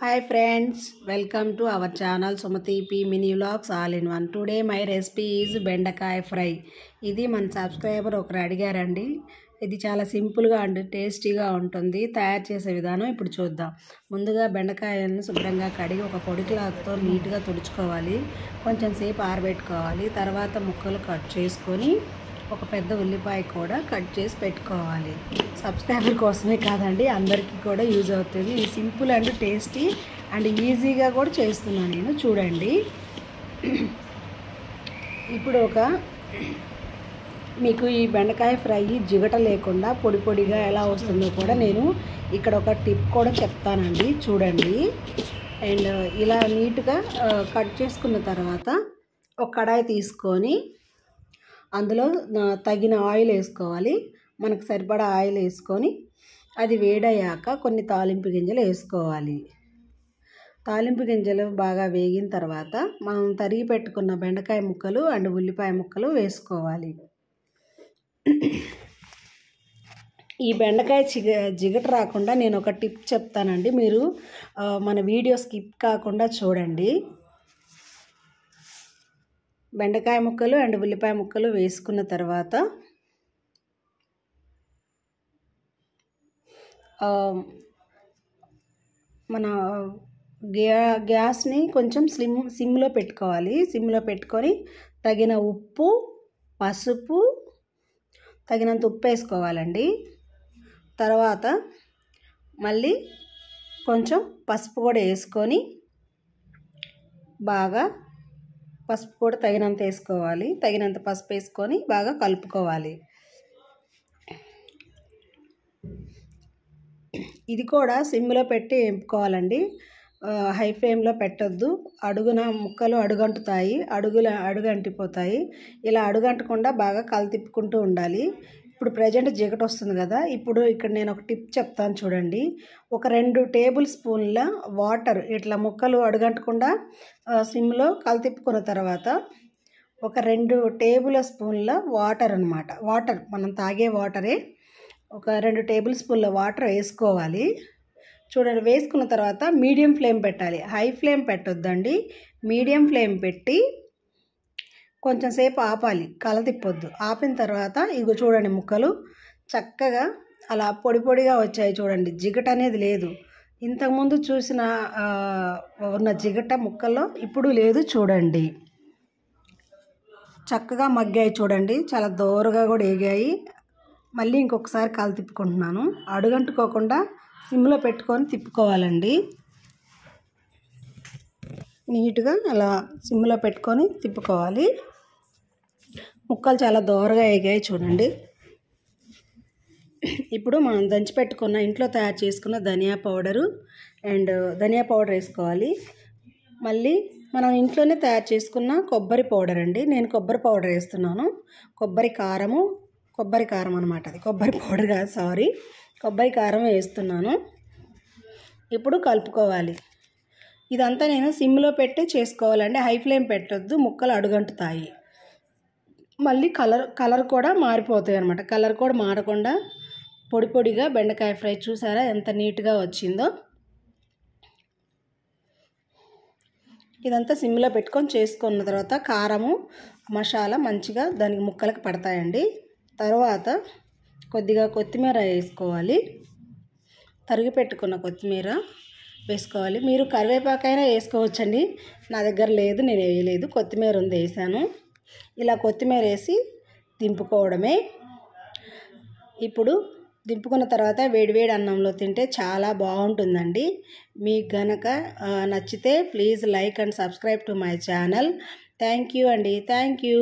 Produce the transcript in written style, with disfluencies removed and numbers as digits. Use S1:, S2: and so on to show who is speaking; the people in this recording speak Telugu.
S1: Hi friends, welcome to our channel Sumati P Mini Vlogs All in One. Today my recipe is బెండకాయ ఫ్రై. ఇది మన సబ్స్క్రైబర్ ఒకరు అడిగారండి. ఇది చాలా సింపుల్గా అండ్ టేస్టీగా ఉంటుంది. తయారు చేసే విధానం ఇప్పుడు చూద్దాం. ముందుగా బెండకాయలను శుభ్రంగా కడిగి ఒక పొడి క్లాత్తో నీట్గా తుడుచుకోవాలి. కొంచెం సేపు ఆరబెట్టుకోవాలి. తర్వాత ముక్కలు కట్ చేసుకొని ఒక పెద్ద ఉల్లిపాయ కూడా కట్ చేసి పెట్టుకోవాలి. సబ్స్క్రైబర్ కోసమే కాదండి, అందరికీ కూడా యూజ్ అవుతుంది. ఇది సింపుల్ అండ్ టేస్టీ అండ్ ఈజీగా కూడా చేస్తున్నాను నేను, చూడండి. ఇప్పుడు మీకు ఈ బెండకాయ ఫ్రై జిగట లేకుండా పొడి పొడిగా ఎలా వస్తుందో కూడా నేను ఇక్కడ ఒక టిప్ కూడా చెప్తానండి, చూడండి. అండ్ ఇలా నీట్గా కట్ చేసుకున్న తర్వాత ఒక కడాయి తీసుకొని అందులో తగిన ఆయిల్ వేసుకోవాలి. మనకు సరిపడా ఆయిల్ వేసుకొని అది వేడయ్యాక కొన్ని తాలింపు గింజలు వేసుకోవాలి. తాలింపు గింజలు బాగా వేగిన తర్వాత మనం తరిగి పెట్టుకున్న బెండకాయ ముక్కలు అండ్ ఉల్లిపాయ ముక్కలు వేసుకోవాలి. ఈ బెండకాయ జిగట రాకుండా నేను ఒక టిప్ చెప్తానండి, మీరు మన వీడియో స్కిప్ కాకుండా చూడండి. బెండకాయ ముక్కలు అండ్ ఉల్లిపాయ ముక్కలు వేసుకున్న తర్వాత మన గ్యాస్ని కొంచెం సిమ్లో పెట్టుకోవాలి. సిమ్లో పెట్టుకొని తగిన ఉప్పు, పసుపు, తగినంత ఉప్పు వేసుకోవాలండి. తర్వాత మళ్ళీ కొంచెం పసుపు కూడా వేసుకొని బాగా పసుపు కూడా తగినంత వేసుకోవాలి. తగినంత పసుపు వేసుకొని బాగా కలుపుకోవాలి. ఇది కూడా సిమ్లో పెట్టి వేపుకోవాలండి, హై ఫ్లేమ్లో పెట్టొద్దు. అడుగున ముక్కలు అడుగంటుతాయి, అడుగంటిపోతాయి. ఇలా అడుగంటకుండా బాగా తిప్పుకుంటూ ఉండాలి. ఇప్పుడు ప్రజెంట్ జిగట వస్తుంది కదా, ఇప్పుడు ఇక్కడ నేను ఒక టిప్ చెప్తాను, చూడండి. ఒక 2 టేబుల్ స్పూన్ల వాటర్ ఇట్లా ముక్కలు అడుగంటకుండా సిమ్లో తిప్పుకున్న తర్వాత ఒక 2 టేబుల్ స్పూన్ల వాటర్ అన్నమాట, వాటర్ మనం తాగే వాటరే, ఒక 2 టేబుల్ స్పూన్ల వాటర్ వేసుకోవాలి. చూడండి, వేసుకున్న తర్వాత మీడియం ఫ్లేమ్ పెట్టాలి, హై ఫ్లేమ్ పెట్టొద్దండి. మీడియం ఫ్లేమ్ పెట్టి కొంచెం సేపు ఆపాలి, తిప్పొద్దు. ఆపిన తర్వాత ఇగో చూడండి, ముక్కలు చక్కగా అలా పొడి పొడిగా వచ్చాయి. చూడండి, జిగట అనేది లేదు. ఇంతకుముందు చూసిన ఉన్న జిగట ముక్కల్లో ఇప్పుడు లేదు. చూడండి, చక్కగా మగ్గాయి. చూడండి, చాలా దోరగా కూడా వేగాయి. మళ్ళీ ఇంకొకసారి తిప్పుకుంటున్నాను. అడుగంటుకోకుండా సిమ్లో పెట్టుకొని తిప్పుకోవాలండి. నీట్గా అలా సిమ్లో పెట్టుకొని తిప్పుకోవాలి. ముక్కలు చాలా దోరగా వేగాయి, చూడండి. ఇప్పుడు మనం దంచి పెట్టుకున్న ఇంట్లో తయారు చేసుకున్న ధనియా పౌడరు అండ్ ధనియా పౌడర్ వేసుకోవాలి. మళ్ళీ మనం ఇంట్లోనే తయారు చేసుకున్న కొబ్బరి పౌడర్ అండి, నేను కొబ్బరి పౌడర్ వేస్తున్నాను. కొబ్బరి కారం అనమాట, అది కొబ్బరి పౌడర్ కాదు, సారీ, కొబ్బరి కారం వేస్తున్నాను. ఇప్పుడు కలుపుకోవాలి. ఇదంతా నేను సిమ్లో పెట్టి చేసుకోవాలండి, హై ఫ్లేమ్ పెట్టొద్దు, ముక్కలు అడుగంటుతాయి. మళ్ళీ కలర్ కూడా మారిపోతాయి అనమాట. కలర్ కూడా మారకుండా పొడి పొడిగా బెండకాయ ఫ్రై చూసారా ఎంత నీట్గా వచ్చిందో. ఇదంతా సిమ్లో పెట్టుకొని చేసుకున్న తర్వాత కారము మసాలా మంచిగా దానికి ముక్కలకు పడతాయండి. తర్వాత కొద్దిగా కొత్తిమీర వేసుకోవాలి, తరిగి పెట్టుకున్న కొత్తిమీర వేసుకోవాలి. మీరు కరివేపాకైనా వేసుకోవచ్చండి, నా దగ్గర లేదు, నేను వేయలేదు, కొత్తిమీర ఉంది, వేసాను. ఇలా కొత్తిమీర వేసి దింపుకోవడమే. ఇప్పుడు దింపుకున్న తర్వాత వేడివేడి అన్నంలో తింటే చాలా బాగుంటుందండి. మీకు గనక నచ్చితే please like and subscribe to my channel. Thank you అండి, థ్యాంక్ యూ.